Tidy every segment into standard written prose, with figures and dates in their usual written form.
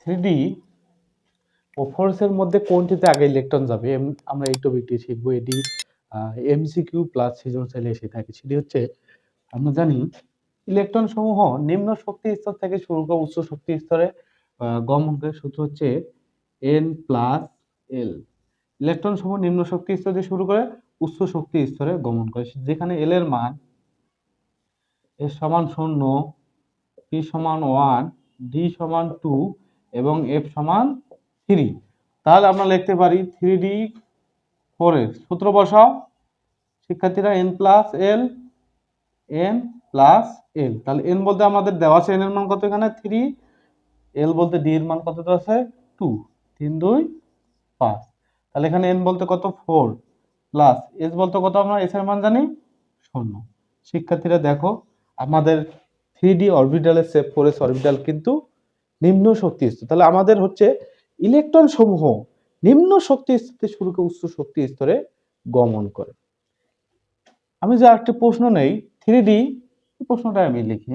3D ও 4s এর মধ্যে কোনটিতে আগে ইলেকট্রন যাবে আমরা এই টপিকটি শিখবো। এটি এমসিকিউ প্লাস সৃজনশীলে এসে থাকে। সেটি হচ্ছে আমরা জানি ইলেকট্রন সমূহ নিম্ন শক্তি স্তর থেকে শুরু করে উচ্চ শক্তি স্তরে গমন করে। সূত্র হচ্ছে n প্লাস এল। ইলেকট্রন সমূহ নিম্ন শক্তি স্তর থেকে শুরু করে উচ্চ শক্তি স্তরে গমন করে, যেখানে এল এর মান এস সমান 0, পি সমান 1, ডি সমান 2 এবং এফ সমান 3। তাহলে আমরা লিখতে পারি 3d4 এর সূত্র বসাও শিক্ষার্থীরা, n plus L, n plus L. তাহলে n বলতে আমাদের দেওয়া আছে n এর মান কত, এখানে 3, এল বলতে ডি এর মান কত দেওয়া আছে 2, 3 2 5। তাহলে এখানে n বলতে কত 4 প্লাস s বলতে কত, আমরা s এর মান জানি 0। শিক্ষার্থীরা দেখো আমাদের 3d অরবিটালের শেপ 4s অরবিটাল কিন্তু নিম্ন শক্তি স্তর। তাহলে আমাদের হচ্ছে ইলেকট্রন সমূহ নিম্ন শক্তি স্তর থেকে শুরু করে উচ্চ শক্তি স্তরে গমন করে। আমি যে আরেকটা প্রশ্ন নেই 3D, এই প্রশ্নটা আমি লিখি,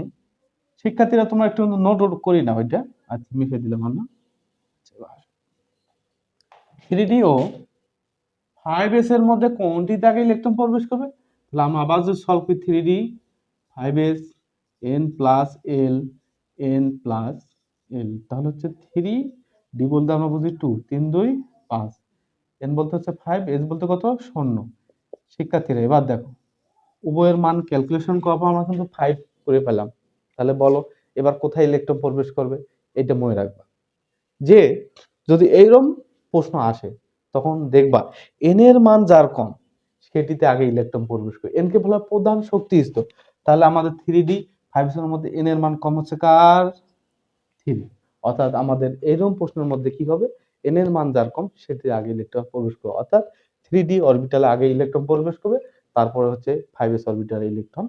শিক্ষার্থীরা তোমরা একটু নোট করি না ওইটা। আচ্ছা মিশে দিলাম আমরা। 3D ও 5s এর মধ্যে কোনটিতে আগে ইলেকট্রন প্রবেশ করবে? তাহলে আমরা আবার যদি সলভ করি 3D 5s n plus L, n plus L, তাহলে হচ্ছে 3d বলতে আমরা বুঝি 2, 3 2 5, n বলতে হচ্ছে 5, s বলতে কত 0। শিক্ষার্থীরা এবার দেখো উভয়ের মান ক্যালকুলেশন করার পর আমরা কিন্তু 5 করে পেলাম। তাহলে বলো এবার কোথায় ইলেকট্রন প্রবেশ করবে? এটা মনে রাখবা যে যদি এইরকম প্রশ্ন আসে তখন দেখবা n এর মান যার কম সেটিতে আগে ইলেকট্রন প্রবেশ করে। n কে বলা হয় প্রধান শক্তি স্তর। তাহলে আমাদের 3d 5s এর মধ্যে n এর মান কম হচ্ছে কার? 3। অর্থাৎ আমাদের এরকম প্রশ্নের মধ্যে কি হবে, n এর মান যার কম সেটি আগে ইলেকট্রন প্রবেশ করবে। অর্থাৎ 3d অরবিটালে আগে ইলেকট্রন প্রবেশ করবে, তারপরে হচ্ছে 5s অরবিটালে ইলেকট্রন